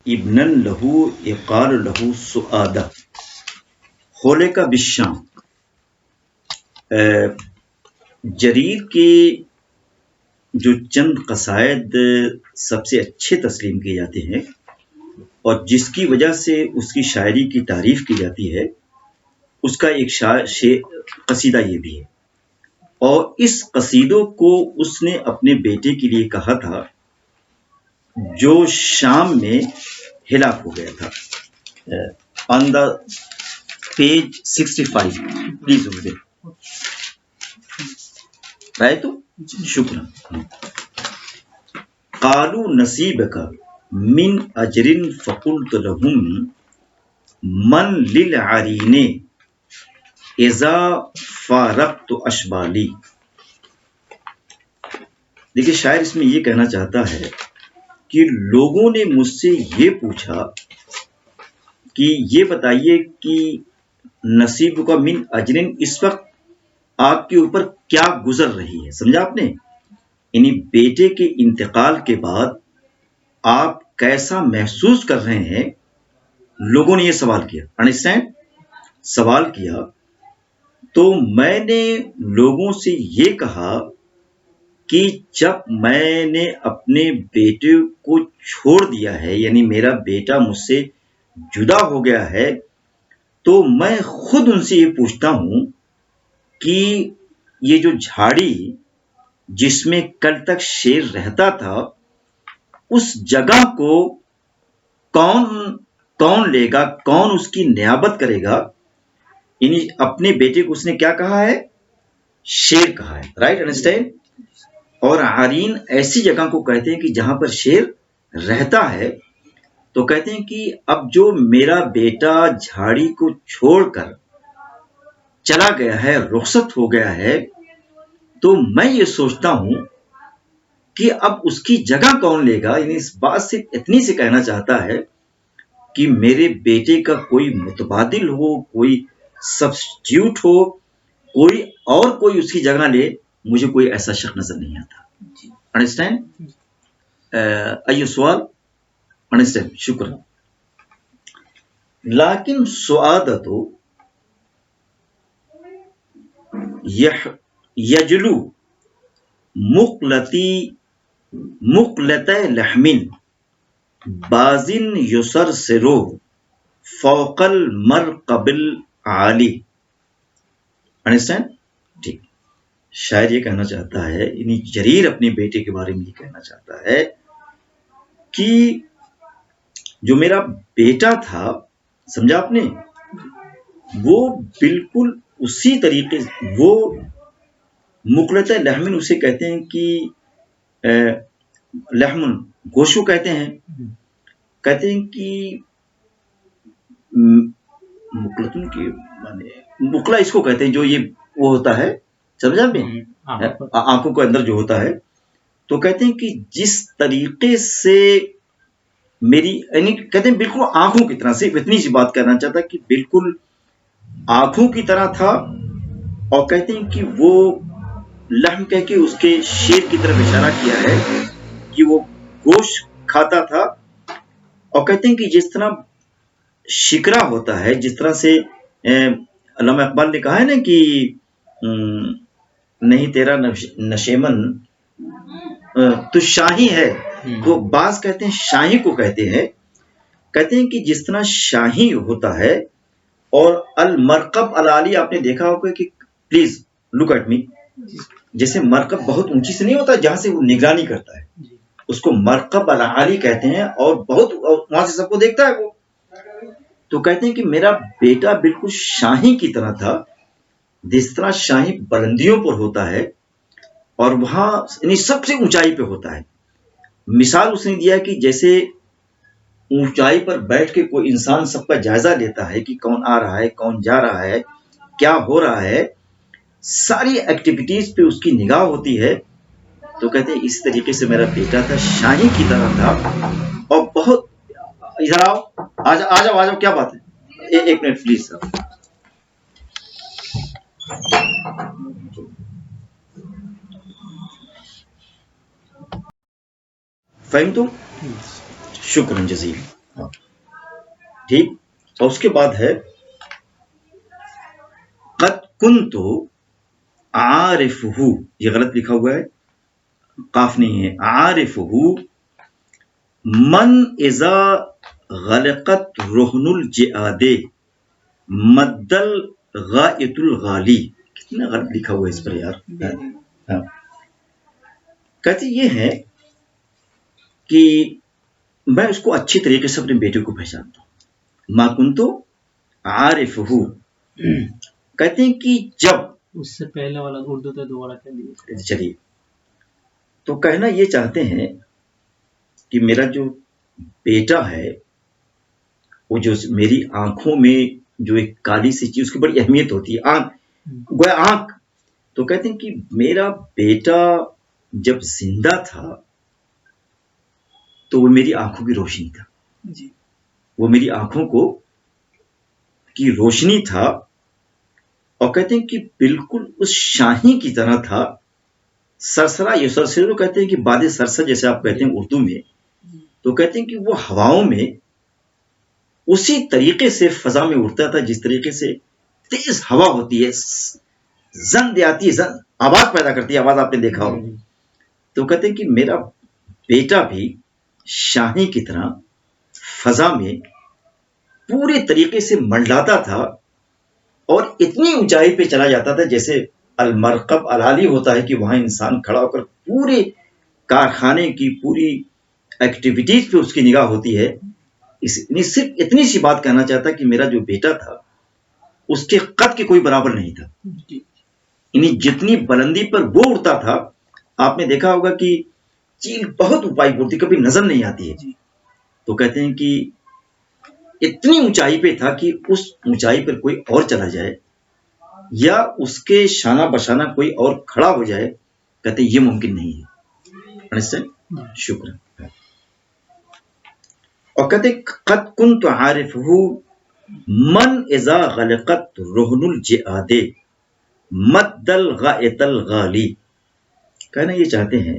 ابنن لہو یقال لہو سعادہ خولق بالشام۔ جریر کے جو چند قصائد سب سے اچھے تسلیم کیے جاتے ہیں اور جس کی وجہ سے اس کی شاعری کی تعریف کی جاتی ہے، اس کا ایک قصیدہ یہ بھی ہے، اور اس قصیدوں کو اس نے اپنے بیٹے کے لیے کہا تھا جو شام میں ہلاک ہو گیا تھا۔ آن دا پیج 65 پلیز ادھر رائے تو شکرا۔ قالوا نصیبک من اجر فقلت لهم من للعرین اذا فارقت اشبالی۔ دیکھیے شاعر اس میں یہ کہنا چاہتا ہے کہ لوگوں نے مجھ سے یہ پوچھا کہ یہ بتائیے کہ نصیب کا من اجرن اس وقت آپ کے اوپر کیا گزر رہی ہے، سمجھا آپ نے؟ یعنی بیٹے کے انتقال کے بعد آپ کیسا محسوس کر رہے ہیں، لوگوں نے یہ سوال کیا، انڈرسٹینڈ، سوال کیا۔ تو میں نے لوگوں سے یہ کہا کہ جب میں نے اپنے بیٹے کو چھوڑ دیا ہے، یعنی میرا بیٹا مجھ سے جدا ہو گیا ہے، تو میں خود ان سے یہ پوچھتا ہوں کہ یہ جو جھاڑی جس میں کل تک شیر رہتا تھا، اس جگہ کو کون لے گا، کون اس کی نیابت کرے گا؟ یعنی اپنے بیٹے کو اس نے کیا کہا ہے؟ شیر کہا ہے، رائٹ، انڈرسٹینڈ۔ اور عرین ایسی جگہ کو کہتے ہیں کہ جہاں پر شیر رہتا ہے۔ تو کہتے ہیں کہ اب جو میرا بیٹا جھاڑی کو چھوڑ کر چلا گیا ہے، رخصت ہو گیا ہے، تو میں یہ سوچتا ہوں کہ اب اس کی جگہ کون لے گا۔ یعنی اس بات سے اتنی سے کہنا چاہتا ہے کہ میرے بیٹے کا کوئی متبادل ہو، کوئی سبسٹیوٹ ہو، کوئی اس کی جگہ لے، مجھے کوئی ایسا شخص نظر نہیں آتا۔ انڈرسٹینڈ؟ ایو سوال؟ انڈرسٹینڈ، شکریہ۔ لیکن سعادت یجلو مقلت لحم بازن یسرسرو فوق المرقب العالی۔ انڈرسٹینڈ؟ ٹھیک۔ شاعر یہ کہنا چاہتا ہے، یعنی جریر اپنے بیٹے کے بارے میں یہ کہنا چاہتا ہے کہ جو میرا بیٹا تھا، سمجھا آپ نے، وہ بالکل اسی طریقے سے، وہ مقلت لحمن اسے کہتے ہیں کہ لحمن گوشو کہتے ہیں کہ مقلتن کی مقلہ اس کو کہتے ہیں جو یہ وہ ہوتا ہے، سمجھا آپ نے، آنکھوں کے اندر جو ہوتا ہے۔ تو کہتے ہیں کہ جس طریقے سے میری، یعنی کہتے ہیں بالکل آنکھوں کی طرح، صرف اتنی سی بات کرنا چاہتا ہے کہ بالکل آنکھوں کی طرح تھا، اور کہتے ہیں کہ وہ لحم کہہ کے اس کے شیر کی طرف اشارہ کیا ہے کہ وہ گوشت کھاتا تھا، اور کہتے ہیں کہ جس طرح شکرا ہوتا ہے، جس طرح سے علامہ اقبال نے کہا ہے نا کہ نہیں تیرا نشیمن تو شاہی ہے، تو بعض کہتے ہیں شاہی کو کہتے ہیں کہ جس طرح شاہی ہوتا ہے، اور المرقب العالی آپ نے دیکھا ہوگا کہ پلیز لک ایٹ می، جیسے مرکب بہت اونچی سے نہیں ہوتا جہاں سے وہ نگرانی کرتا ہے، اس کو مرکب العالی کہتے ہیں، اور بہت وہاں سے سب کو دیکھتا ہے وہ۔ تو کہتے ہیں کہ میرا بیٹا بالکل شاہی کی طرح تھا، جس طرح شاہی بلندیوں پر ہوتا ہے، اور وہاں یعنی سب سے اونچائی پہ ہوتا ہے۔ مثال اس نے دیا کہ جیسے اونچائی پر بیٹھ کے کوئی انسان سب کا جائزہ لیتا ہے کہ کون آ رہا ہے، کون جا رہا ہے، کیا ہو رہا ہے، ساری ایکٹیویٹیز پہ اس کی نگاہ ہوتی ہے۔ تو کہتے ہیں اس طریقے سے میرا بیٹا تھا، شاہی کی طرح تھا، اور بہت، ادھر آؤ، آ جاؤ، کیا بات ہے، ایک منٹ پلیز سر۔ فہم تو؟ شکرا جزیلا۔ ٹھیک. اور اس کے بعد ہے قد کنت عارفہ، یہ غلط لکھا ہوا ہے، قاف نہیں ہے، عارفہ من اذا غلقت رہن الجعاد مد الغائط الغالی. کتنا غلط لکھا ہوا ہے اس پر یار. ہاں. کہتے یہ ہے کہ میں اس کو اچھی طریقے سے اپنے بیٹے کو پہچانتا ہوں. ما کنت عارفہ، کہتے ہیں کہ جب اس سے پہلے والا اردو تو دوبارہ کہہ دیجیے. چلیے، تو کہنا یہ چاہتے ہیں کہ میرا جو بیٹا ہے وہ جو میری آنکھوں میں جو ایک کالی سی چیز، اس کی بڑی اہمیت ہوتی ہے، آنکھ، گویا آنکھ. تو کہتے ہیں کہ میرا بیٹا جب زندہ تھا تو وہ میری آنکھوں کی روشنی تھا. جی. وہ میری آنکھوں کو کی روشنی تھا. اور کہتے ہیں کہ بالکل اس شاہی کی طرح تھا. سرسرا، یہ سرسرو کہتے ہیں کہ باد سرسر جیسے آپ کہتے ہیں اردو میں. تو کہتے ہیں کہ وہ ہواؤں میں اسی طریقے سے فضا میں اڑتا تھا جس طریقے سے تیز ہوا ہوتی ہے، زند آتی ہے، زند آواز پیدا کرتی ہے، آواز آپ نے دیکھا ہو. تو کہتے ہیں کہ میرا بیٹا بھی شاہی کی طرح فضا میں پورے طریقے سے منڈلاتا تھا اور اتنی اونچائی پہ چلا جاتا تھا جیسے المرکب العالی ہوتا ہے کہ وہاں انسان کھڑا ہو کر پورے کارخانے کی پوری ایکٹیویٹیز پہ اس کی نگاہ ہوتی ہے. صرف اتنی سی بات کہنا چاہتا کہ میرا جو بیٹا تھا اس کے قد کے کوئی برابر نہیں تھا. یعنی جتنی بلندی پر وہ اڑتا تھا، آپ نے دیکھا ہوگا کہ چیل بہت اوپائی اڑتی، کبھی نظر نہیں آتی ہے. تو کہتے ہیں کہ اتنی اونچائی پہ تھا کہ اس اونچائی پر کوئی اور چلا جائے یا اس کے شانہ بشانہ کوئی اور کھڑا ہو جائے، کہتے ہیں یہ ممکن نہیں ہے. شکر. اور کہتے قد کنت عارفہ من اذا غلقت رہن الجعاد مد الغائط الغالی. کہنا یہ چاہتے ہیں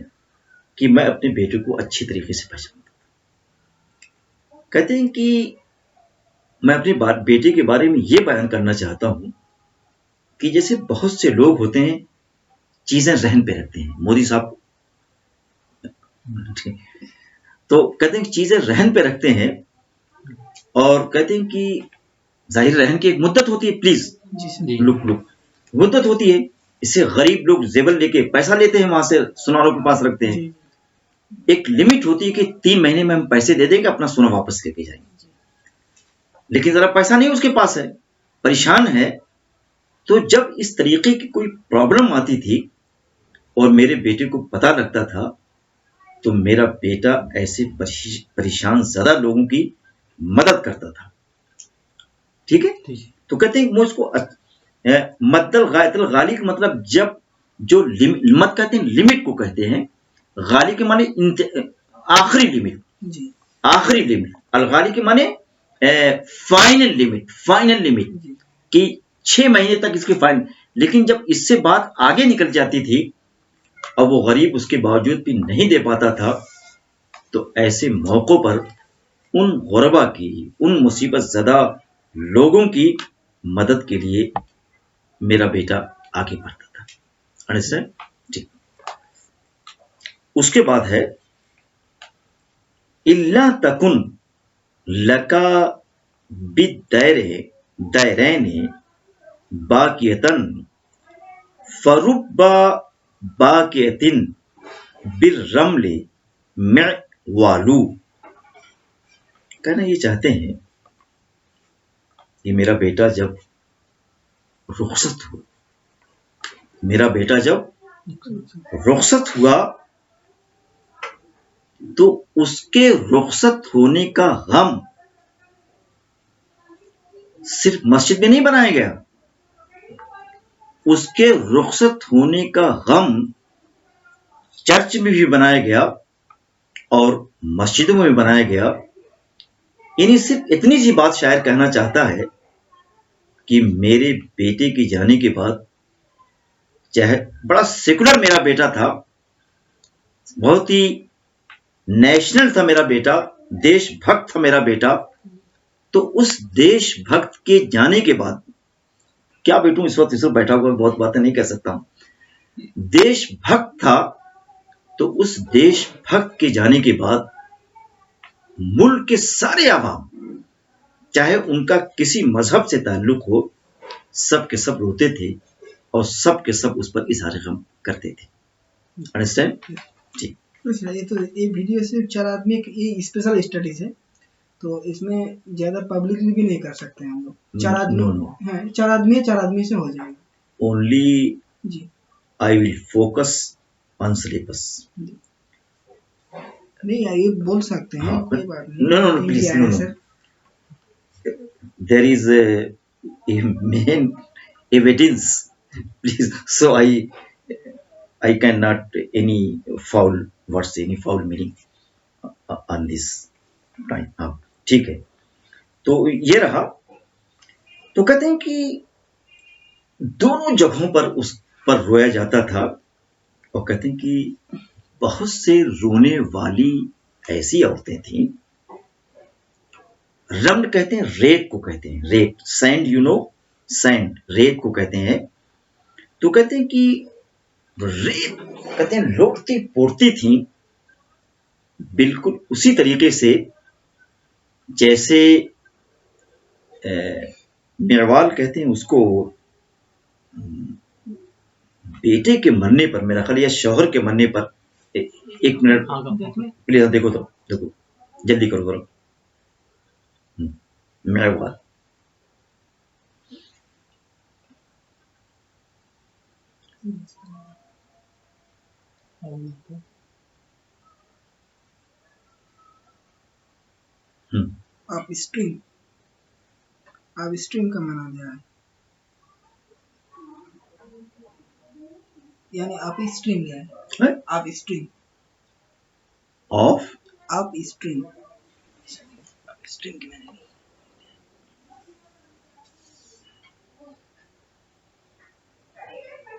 کہ میں اپنے بیٹے کو اچھی طریقے سے پہچانتا ہوں. کہتے ہیں کہ میں اپنے بیٹے کے بارے میں یہ بیان کرنا چاہتا ہوں کہ جیسے بہت سے لوگ ہوتے ہیں چیزیں رہن پہ رکھتے ہیں. مودی صاحب تو کہتے ہیں کہ چیزیں رہن پہ رکھتے ہیں اور کہتے ہیں کہ ظاہر رہن کی ایک مدت ہوتی ہے، پلیز لک مدت ہوتی ہے. اس سے غریب لوگ زیور لے کے پیسہ لیتے ہیں، وہاں سے سناروں کے پاس رکھتے ہیں. ایک لمٹ ہوتی ہے کہ 3 مہینے میں ہم پیسے دے دیں گے، اپنا سونا واپس لے کے جائیں گے. لیکن ذرا پیسہ نہیں اس کے پاس ہے، پریشان ہے. تو جب اس طریقے کی کوئی پرابلم آتی تھی اور میرے بیٹے کو پتہ لگتا تھا تو میرا بیٹا ایسے پریشان زدہ لوگوں کی مدد کرتا تھا. ٹھیک ہے. تو کہتے ہیں مجھ کو مد الغائط الغالی کا مطلب جب جو مد کہتے ہیں لمٹ کو کہتے ہیں، غالی کے معنی آخری لمٹ، آخری لمٹ. الغالی کے معنی فائنل لمٹ کہ 6 مہینے تک اس کے فائنل. لیکن جب اس سے بات آگے نکل جاتی تھی اور وہ غریب اس کے باوجود بھی نہیں دے پاتا تھا، تو ایسے موقعوں پر ان غربا کی، ان مصیبت زدہ لوگوں کی مدد کے لیے میرا بیٹا آگے بڑھتا تھا. ٹھیک. اس کے بعد ہے اللہ تکن لکا بالدیرین باقیتن فرب باقیتن بالرمل معوالو. کہنا یہ چاہتے ہیں کہ میرا بیٹا جب رخصت ہوا تو اس کے رخصت ہونے کا غم صرف مسجد میں نہیں بنایا گیا، اس کے رخصت ہونے کا غم چرچ میں بھی بنایا گیا اور مسجدوں میں بھی بنایا گیا. یعنی صرف اتنی سی بات شاعر کہنا چاہتا ہے کہ میرے بیٹے کی جانے کے بعد، چاہے بڑا سیکولر میرا بیٹا تھا، بہت ہی نیشنل تھا میرا بیٹا، دیش بھکت تھا میرا بیٹا. تو اس دیش بھکت کے جانے کے بعد کیا بیٹوں اس وقت بیٹھا ہوا بہت باتیں نہیں کہہ سکتا ہوں. دیش بھکت تھا تو اس دیش بھکت کے جانے کے بعد ملک کے سارے عوام چاہے ان کا کسی مذہب سے تعلق ہو سب کے سب روتے تھے اور سب کے سب اس پر اظہار غم کرتے تھے. انڈرسٹینڈ؟ جی. یہ تو یہ ویڈیو صرف 4 آدمی یہ اسپیشل اسٹڈیز ہے تو اس میں زیادہ پبلکلی بھی نہیں کر سکتے ہم لوگ. 4 آدمی ہیں، 4 آدمی ہے، 4 آدمی سے ہو جائے گا. اونلی جی I will focus on syllabus. نہیں یہ بول سکتے ہیں، کوئی بات نہیں. No, no, please, India no, ہے no. Sir. There is a main evidence, please. So I cannot any foul words, any foul meaning on this time. اب ٹھیک ہے. تو یہ رہا. تو کہتے ہیں کہ دونوں جگہوں پر اس پر رویا جاتا تھا اور کہتے ہیں کہ بہت سے رونے والی ایسی عورتیں تھیں. رمل کہتے ہیں ریت کو کہتے ہیں، ریت سینڈ، سینڈ ریت کو کہتے ہیں. تو کہتے ہیں کہ ریت کہتے ہیں لوٹتی پوڑتی تھیں بالکل اسی طریقے سے جیسے میروال کہتے ہیں اس کو بیٹے کے مرنے پر، میرا خیال یا شوہر کے مرنے پر. ایک منٹ پلیز دیکھو تو دیکھو جلدی کرو. میروال آپ اسٹریم کا مانا دیا ہے، یعنی آپ اسٹریم کیا ہے؟ آپ اسٹریم آف آپ اسٹریم کی معنی نہیں.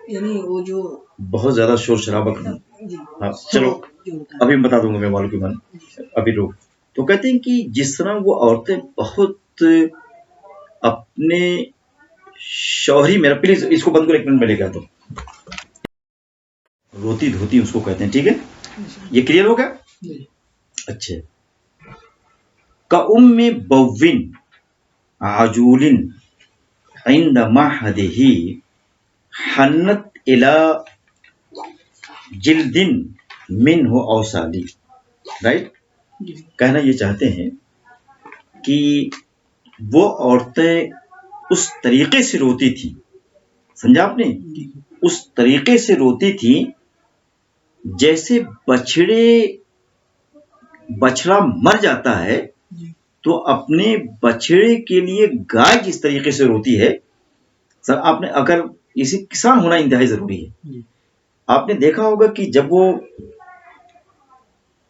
یعنی وہ جو بہت زیادہ شور شرابہ کرنا. جی ہاں چلو ابھی بتا دوں گا میں والوں کے من. ابھی روک. تو کہتے ہیں کہ جس طرح وہ عورتیں بہت اپنے شوہری، میرا پلیز اس کو بند کرو، 1 منٹ میں لے کے آتا ہوں. روتی دھوتی اس کو کہتے ہیں. ٹھیک ہے، یہ کلیئر ہو گیا؟ اچھا. کأم بوّن عجول عند معهده حنت الى جلد منه اوصالی. رائٹ. کہنا یہ چاہتے ہیں کہ وہ عورتیں اس طریقے سے روتی تھیں، سمجھا آپ نے؟ اس طریقے سے روتی تھیں جیسے بچڑا مر جاتا ہے تو اپنے بچڑے کے لیے گائے جس طریقے سے روتی ہے. سر آپ نے اگر اسی کسان ہونا انتہائی ضروری ہے. آپ نے دیکھا ہوگا کہ جب وہ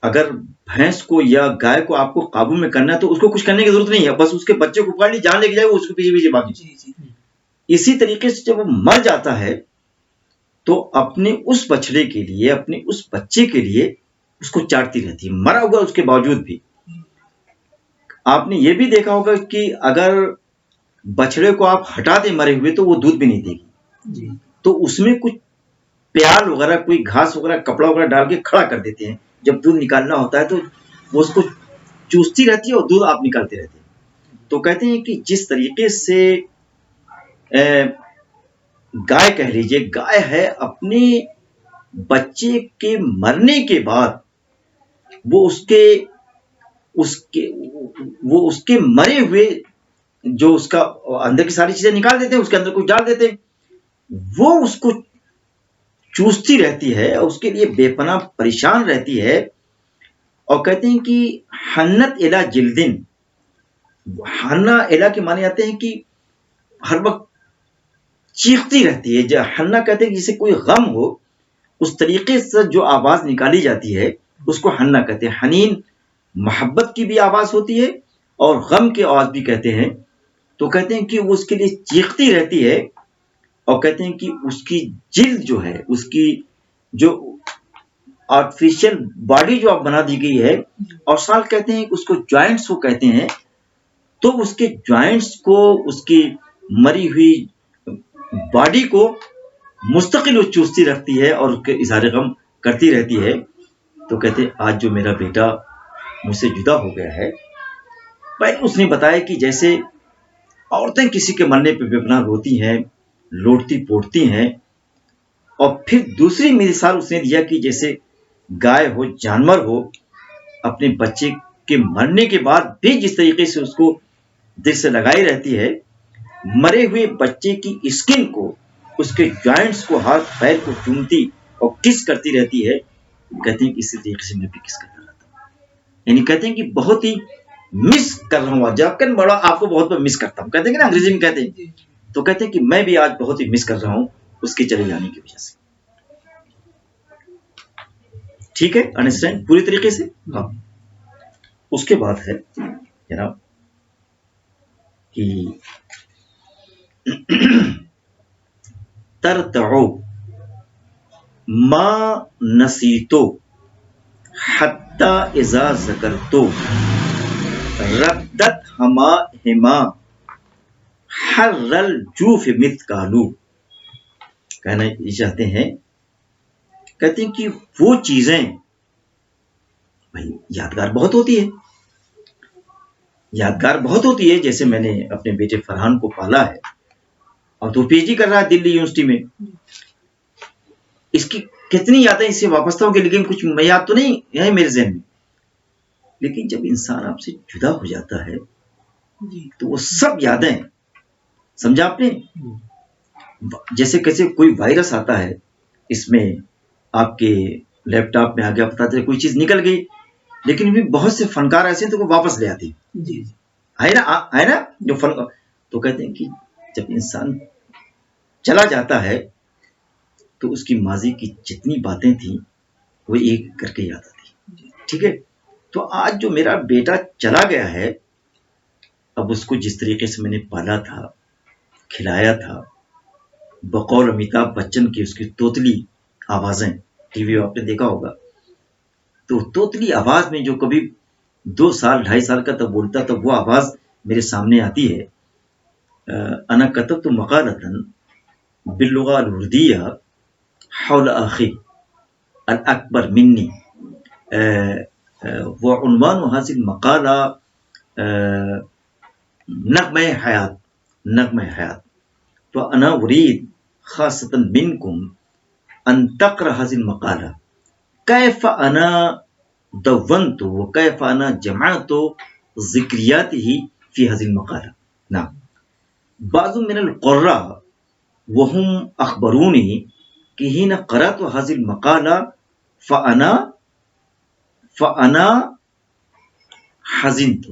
اگر بھینس کو یا گائے کو آپ کو قابو میں کرنا ہے تو اس کو کچھ کرنے کی ضرورت نہیں ہے، بس اس کے بچے کو پکڑ لی، جان لے کے جائے، وہ اس کو پیچھے پیچھے بھاگی. اسی طریقے سے جب وہ مر جاتا ہے تو اپنے اس بچڑے کے لیے، اپنے اس بچے کے لیے اس کو چاٹتی رہتی ہے، مرا ہوا اس کے باوجود بھی. آپ نے یہ بھی دیکھا ہوگا کہ اگر بچڑے کو آپ ہٹا دیں مرے ہوئے تو وہ دودھ بھی نہیں دے گی. تو اس میں کچھ پیال وغیرہ، کوئی گھاس وغیرہ، کپڑا وغیرہ ڈال کے کھڑا کر دیتے ہیں. جب دودھ نکالنا ہوتا ہے تو وہ اس کو چوستی رہتی ہے اور دودھ آپ نکالتے رہتے ہیں. تو کہتے ہیں کہ جس طریقے سے گائے کہہ لیجیے، گائے ہے اپنے بچے کے مرنے کے بعد وہ اس کے مرے ہوئے جو اس کا اندر کی ساری چیزیں نکال دیتے ہیں، اس کے اندر کچھ ڈال دیتے ہیں، وہ اس کو چوستی رہتی ہے اور اس کے لیے بے پناہ پریشان رہتی ہے. اور کہتے ہیں کہ حنت الی جلدن، حنا الی کے معنی آتے ہیں کہ ہر وقت چیختی رہتی ہے. حنا کہتے ہیں کہ جسے کوئی غم ہو اس طریقے سے جو آواز نکالی جاتی ہے اس کو حنا کہتے ہیں. حنین محبت کی بھی آواز ہوتی ہے اور غم کی آواز بھی کہتے ہیں. تو کہتے ہیں کہ وہ اس کے لیے چیختی رہتی ہے اور کہتے ہیں کہ اس کی جلد جو ہے، اس کی جو آرٹیفیشل باڈی جو اب بنا دی گئی ہے، اور سال کہتے ہیں کہ اس کو جوائنٹس کو کہتے ہیں، تو اس کے جوائنٹس کو، اس کی مری ہوئی باڈی کو مستقل وہ چوستی رکھتی ہے اور اس کے اظہار غم کرتی رہتی ہے. تو کہتے ہیں آج جو میرا بیٹا مجھ سے جدا ہو گیا ہے، پہلے اس نے بتایا کہ جیسے عورتیں کسی کے مرنے پہ بے پناہ روتی ہیں، لوٹتی پوٹتی ہیں، اور پھر دوسری مثال اس نے دیا کہ جیسے گائے ہو، جانور ہو، اپنے بچے کے مرنے کے بعد بھی جس طریقے سے اس کو دل سے لگائی رہتی ہے، مرے ہوئے بچے کی اسکن کو، اس کے جوائنٹس کو، ہاتھ پیر کو چومتی اور کس کرتی رہتی ہے. کہتے ہیں کہ اسی طریقے سے میں بھی کس کرتا رہتا ہوں. یعنی کہتے ہیں کہ بہت ہی مس کر رہا ہوں، جب کہ بڑا آپ کو بہت مس کرتا ہوں، کہتے ہیں کہ نا انگریزی میں کہتے ہیں. تو کہتے ہیں کہ میں بھی آج بہت ہی مس کر رہا ہوں اس کے چلے جانے کی وجہ سے. ٹھیک ہے، انڈرسٹینڈ پوری طریقے سے. ہاں، اس کے بعد ہے جناب کہ ترتعو ما نسیتو حتی اذا ذکرتو ردت ہما حر الجوف مثقالو. کہنا یہ چاہتے ہیں، کہتے ہیں کہ وہ چیزیں بھائی یادگار بہت ہوتی ہے، یادگار بہت ہوتی ہے. جیسے میں نے اپنے بیٹے فرحان کو پالا ہے، اور تو پی ایچ ڈی کر رہا ہے دلی یونیورسٹی میں. اس کی کتنی یادیں اس سے وابستہ ہو گئی، لیکن کچھ یاد تو نہیں ہے میرے ذہن میں. لیکن جب انسان آپ سے جدا ہو جاتا ہے تو وہ سب یادیں، سمجھا آپ نے، جیسے کیسے کوئی وائرس آتا ہے، اس میں آپ کے لیپ ٹاپ میں آ گیا، پتا چلے کوئی چیز نکل گئی، لیکن بھی بہت سے فنکار ایسے ہیں تو وہ واپس لے آتے ہیں. ہے نا جو فن. تو کہتے ہیں کہ جب انسان چلا جاتا ہے تو اس کی ماضی کی جتنی باتیں تھیں وہ ایک کر کے یاد آتی. ٹھیک ہے، تو آج جو میرا بیٹا چلا گیا ہے، اب اس کو جس طریقے سے میں نے پالا تھا، کھلایا تھا، بقول امیتابھ بچن کی اس کی توتلی آوازیں، ٹی وی آپ نے دیکھا ہوگا، تو توتلی آواز میں جو کبھی 2 سال 2.5 سال کا تب بولتا تھا، وہ آواز میرے سامنے آتی ہے. انا کتبت مقالۃ باللغة الأردية حول أخي الأكبر مني، وعنوان هذه المقالة نغمة حياة، نغمة حياة. فأنا أريد خاصة منكم أن تقرأ هذه المقالة، كيف أنا دونت وكيف أنا جمعت ذكرياته في هذه المقالة. نعم، بعض من القراء وهم أخبروني کہ حين قرأت هذه المقالة فأنا حزنت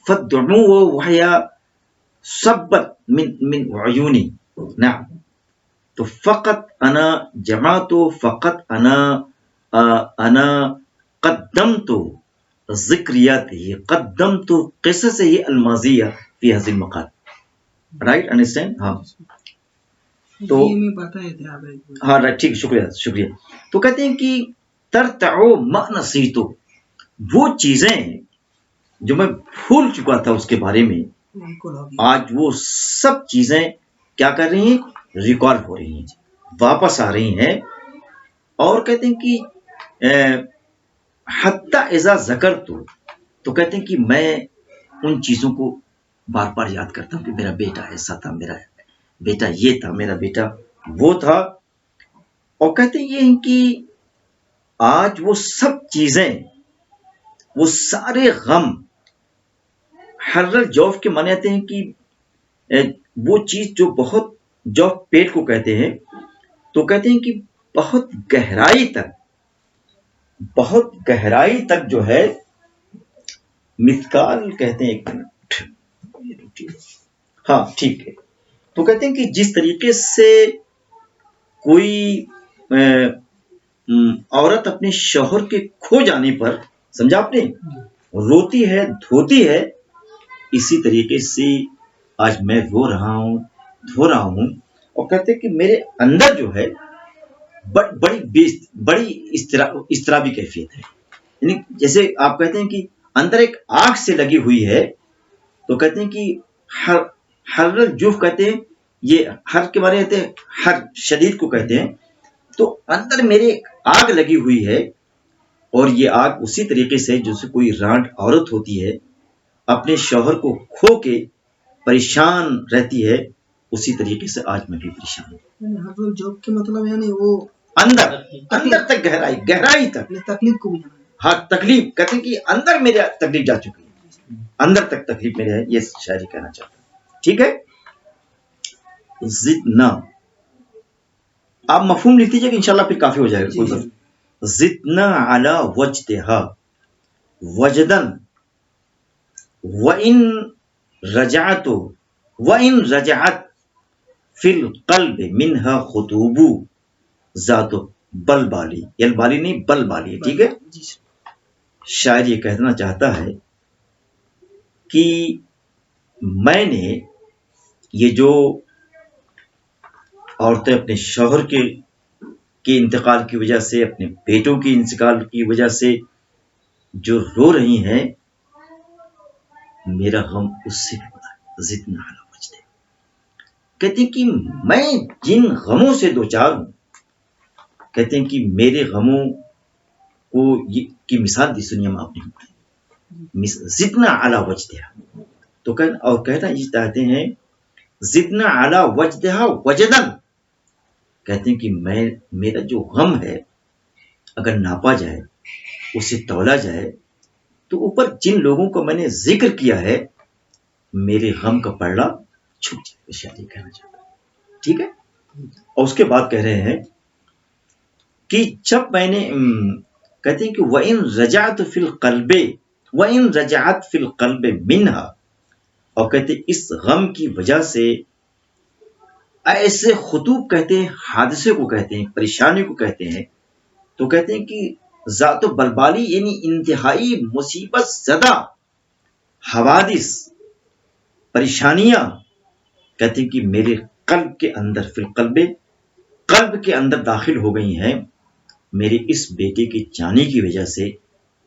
فالدموع وهي صبت من عيوني. نعم، تو فقط أنا جمعت، فقط أنا قدمت ذكرياته، قدمت قصصه الماضية في هذه المقالة. Right, understand. ہاں تو ہاں رائٹ، ٹھیک، شکریہ. تو کہتے ہیں کہ ترتعو ما نسیتو، وہ چیزیں جو میں بھول چکا تھا اس کے بارے میں، آج وہ سب چیزیں کیا کر رہی ہیں، ریکال ہو رہی ہیں، واپس آ رہی ہیں. اور کہتے ہیں کہ حتی اذا ذکرتو، تو کہتے ہیں کہ میں ان چیزوں کو بار بار یاد کرتا ہوں کہ میرا بیٹا ایسا تھا، میرا بیٹا یہ تھا، میرا بیٹا وہ تھا. اور کہتے ہیں یہ کہ آج وہ سب چیزیں، وہ سارے غم، حرل جوف کے معنی آتے ہیں کہ وہ چیز جو بہت، جوف پیٹ کو کہتے ہیں، تو کہتے ہیں کہ بہت گہرائی تک جو ہے، مثقال کہتے ہیں. ایک منٹ، ہاں ٹھیک ہے. تو کہتے ہیں کہ جس طریقے سے کوئی عورت اپنے شوہر کے کھو جانے پر، سمجھا آپ نے، روتی ہے، دھوتی ہے، اسی طریقے سے آج میں رو رہا ہوں اور کہتے ہیں کہ میرے اندر جو ہے بڑی اضطرابی کیفیت ہے. یعنی جیسے آپ کہتے ہیں کہ اندر ایک آگ سے لگی ہوئی ہے، تو کہتے ہیں کہ ہر جوف کہتے ہیں، یہ ہر کے بارے کہتے ہیں، ہر شدید کو کہتے ہیں. تو اندر میرے ایک آگ لگی ہوئی ہے، اور یہ آگ اسی طریقے سے جیسے کوئی رانٹ عورت ہوتی ہے اپنے شوہر کو کھو کے پریشان رہتی ہے، اسی طریقے سے آج میں بھی پریشان ہوں. حضرت جاب کے مطلب یعنی وہ اندر تک گہرائی تک تکلیف کو بھی جانا. ہاں، تکلیف کہتے ہیں کہ اندر میرے تکلیف جا چکی ہے، اندر تک تکلیف میرے ہے. یہ شاعری کہنا چاہتا ہوں. ٹھیک ہے. زدنا، آپ مفہوم لکھ دیجیے کہ انشاءاللہ پھر کافی ہو جائے گا. کوئی بات. زدنا علی وجدہا وجدن وَإِن رجعت فی القلب منہا خطوب ذات بلبالی، یلبالی نہیں بلبالی. ٹھیک ہے. شاعر یہ کہنا چاہتا ہے کہ میں نے یہ جو عورتیں اپنے شوہر کے انتقال کی وجہ سے، اپنے بیٹوں کے انتقال کی وجہ سے جو رو رہی ہیں، میرا غم اس سے بھی بڑا ہے. زدنا علی وجدہ، کہتے ہیں کہ میں جن غموں سے دوچار ہوں، کہتے ہیں کہ میرے غموں کو کی مثال دی سنیا میں آپ نے. زدنا علی وجدہ، تو کہنا یہ چاہتے ہیں زدنا علی وجدہ وجدن، کہتے ہیں کہ میرا جو غم ہے اگر ناپا جائے، اسے تولا جائے، تو اوپر جن لوگوں کو میں نے ذکر کیا ہے میرے غم کا پلڑا چھپ جائے. شاید کہنا چاہتا ہوں. ٹھیک ہے. اور اس کے بعد کہہ رہے ہیں کہ جب میں نے کہتے ہیں کہ وَإِن رجعت فی القلب منہا، اور کہتے ہیں اس غم کی وجہ سے ایسے خطوب کہتے ہیں، حادثے کو کہتے ہیں، پریشانی کو کہتے ہیں. تو کہتے ہیں کہ ذات و بلبالی یعنی انتہائی مصیبت زدہ حوادث، پریشانیاں، کہتے ہیں کہ میرے قلب کے اندر، فی القلب، قلب کے اندر داخل ہو گئی ہیں میرے اس بیٹے کے جانے کی وجہ سے،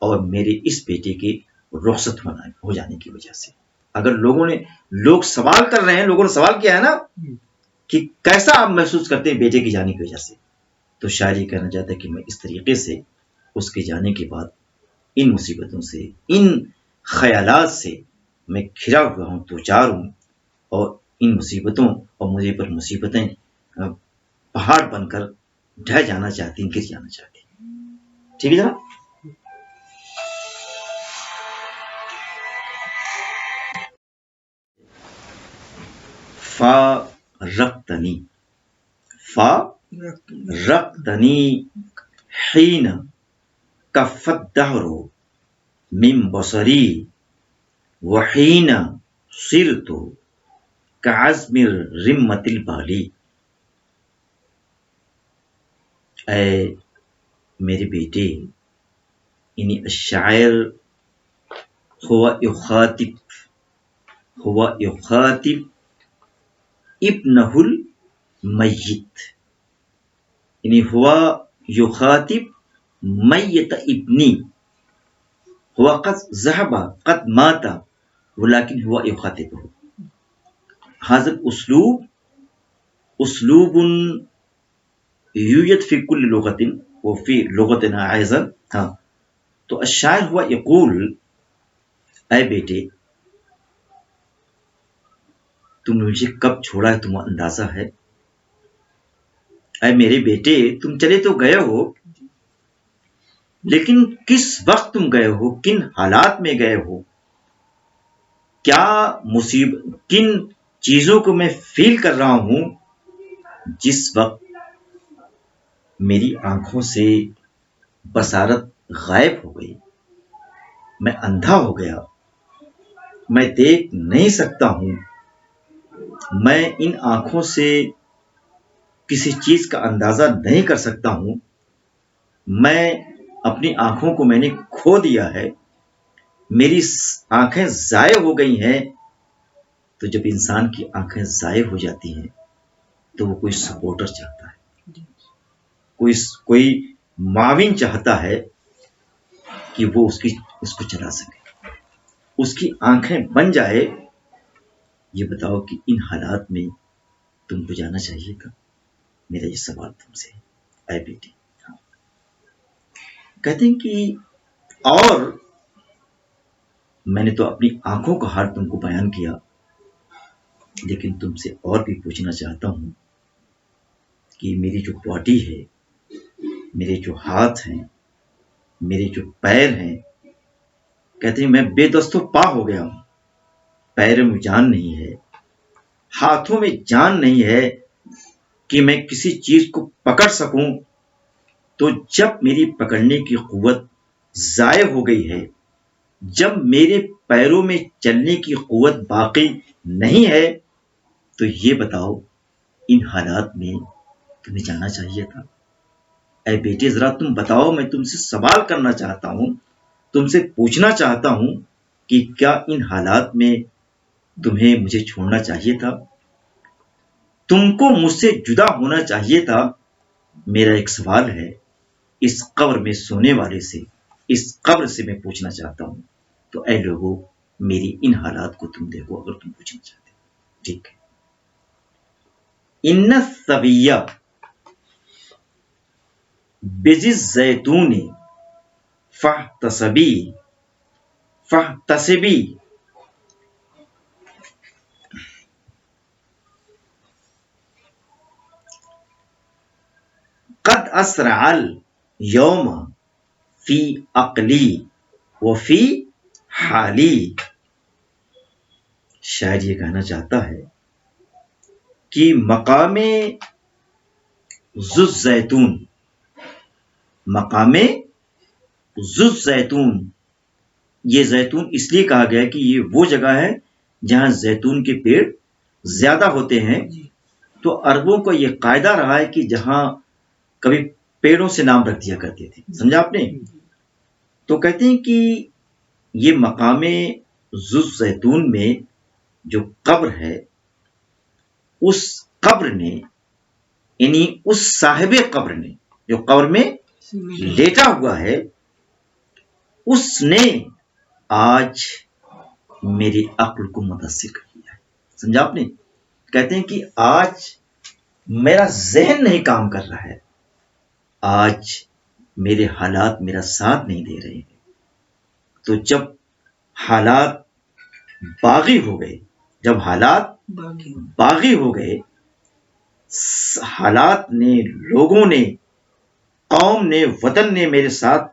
اور میرے اس بیٹے کے رخصت ہو جانے کی وجہ سے. اگر لوگ سوال کر رہے ہیں، لوگوں نے سوال کیا ہے نا کہ کیسا آپ محسوس کرتے ہیں بیٹے کے جانے کی وجہ سے، تو شاعر یہ کہنا چاہتا ہے کہ میں اس طریقے سے اس کے جانے کے بعد ان مصیبتوں سے، ان خیالات سے میں گھرا ہوا ہوں، دوچار ہوں، اور ان مصیبتوں اور مجھے پر مصیبتیں پہاڑ بن کر ڈھہ جانا چاہتی ہیں، گر جانا چاہتی ہیں. ٹھیک ہے جناب. رقتنی حین کفت الدہر من بصری وحین صرت کعزم الرمۃ البالی. اے میرے بیٹے، یعنی الشاعر ہوا یخاطب ابنہ المیت، یعنی ہوا یخاطب میت ابنی، ہوا قد ذهب قد مات ولكن ہوا یخاطبہ. هذا اسلوب یوجد فی کل لغت وفی لغتنا ایضا. ہاں، تو الشاعر ہوا یقول، اے بیٹے تم نے مجھے کب چھوڑا ہے تمہیں اندازہ ہے؟ اے میرے بیٹے تم چلے تو گئے ہو، لیکن کس وقت تم گئے ہو، کن حالات میں گئے ہو، کیا کن چیزوں کو میں فیل کر رہا ہوں. جس وقت میری آنکھوں سے بصارت غائب ہو گئی، میں اندھا ہو گیا، میں دیکھ نہیں سکتا ہوں، میں ان آنکھوں سے کسی چیز کا اندازہ نہیں کر سکتا ہوں، میں اپنی آنکھوں کو میں نے کھو دیا ہے، میری آنکھیں ضائع ہو گئی ہیں. تو جب انسان کی آنکھیں ضائع ہو جاتی ہیں تو وہ کوئی سپورٹر چاہتا ہے، کوئی معاون چاہتا ہے کہ وہ اس کو چلا سکے، اس کی آنکھیں بن جائے۔ یہ بتاؤ کہ ان حالات میں تم کو جانا چاہیے تھا؟ میرا یہ سوال تم سے ہے اے بیٹی۔ کہتے ہیں کہ اور میں نے تو اپنی آنکھوں کا حال تم کو بیان کیا، لیکن تم سے اور بھی پوچھنا چاہتا ہوں کہ میری جو باڈی ہے، میرے جو ہاتھ ہیں، میرے جو پیر ہیں، کہتے ہیں میں بے دست و پا ہو گیا ہوں، پیروں میں جان نہیں ہے، ہاتھوں میں جان نہیں ہے کہ میں کسی چیز کو پکڑ سکوں۔ تو جب میری پکڑنے کی قوت ضائع ہو گئی ہے، جب میرے پیروں میں چلنے کی قوت باقی نہیں ہے، تو یہ بتاؤ ان حالات میں تمہیں جانا چاہیے تھا؟ اے بیٹے ذرا تم بتاؤ، میں تم سے سوال کرنا چاہتا ہوں، تم سے پوچھنا چاہتا ہوں کہ کیا ان حالات میں تمہیں مجھے چھوڑنا چاہیے تھا؟ تم کو مجھ سے جدا ہونا چاہیے تھا؟ میرا ایک سوال ہے، اس قبر میں سونے والے سے، اس قبر سے میں پوچھنا چاہتا ہوں۔ تو اے لوگوں، میری ان حالات کو تم دیکھو اگر تم پوچھنا چاہتے ہو، ٹھیک ہے۔ ان الثویہ بذی الزیتون فاحتسبی قد اسرع اليوم فی عقلی وفی حالی۔ شاعر یہ کہنا چاہتا ہے کہ مقام ذو الزیتون، مقام ذو الزیتون، یہ زیتون اس لیے کہا گیا کہ یہ وہ جگہ ہے جہاں زیتون کے پیڑ زیادہ ہوتے ہیں۔ تو عربوں کو یہ قاعدہ رہا ہے کہ جہاں کبھی پیڑوں سے نام رکھ دیا کرتے تھے، سمجھا آپ نے؟ تو کہتے ہیں کہ یہ مقام ذو الزیتون میں جو قبر ہے، اس قبر نے، یعنی اس صاحب قبر نے جو قبر میں لیٹا ہوا ہے، اس نے آج میری عقل کو متاثر کر دیا ہے، سمجھا آپ نے؟ کہتے ہیں کہ آج میرا ذہن نہیں کام کر رہا ہے، آج میرے حالات میرا ساتھ نہیں دے رہے ہیں۔ تو جب حالات باغی ہو گئے، جب حالات باغی ہو گئے، حالات نے، لوگوں نے، قوم نے، وطن نے میرے ساتھ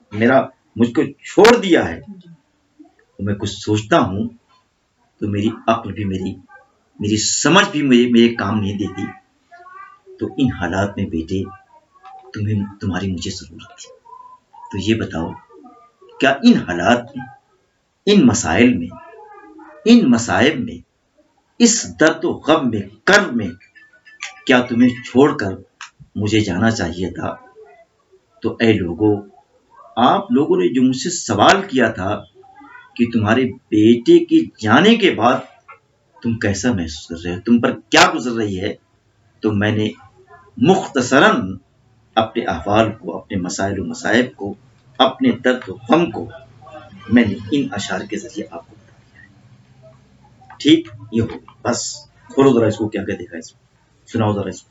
مجھ کو چھوڑ دیا ہے، تو میں کچھ سوچتا ہوں تو میری عقل بھی، میری سمجھ بھی میرے کام نہیں دیتی۔ تو ان حالات میں بیٹے تمہاری مجھے ضرورت تھی۔ تو یہ بتاؤ کیا ان حالات میں، ان مسائل میں، ان مصائب میں، اس درد و غم میں، کرب میں، کیا تمہیں چھوڑ کر مجھے جانا چاہیے تھا؟ تو اے لوگوں، آپ لوگوں نے جو مجھ سے سوال کیا تھا کہ تمہارے بیٹے کے جانے کے بعد تم کیسا محسوس کر رہے ہو، تم پر کیا گزر رہی ہے، تو میں نے مختصراً اپنے احوال کو، اپنے مسائل و مصائب کو، اپنے درد و غم کو میں نے ان اشعار کے ذریعے آپ کو بتا دیا ہے۔ ٹھیک، یہ ہو بس۔ کھولو ذرا اس کو، کیا کیا دیکھا اس کو، سناؤ ذرا اس کو۔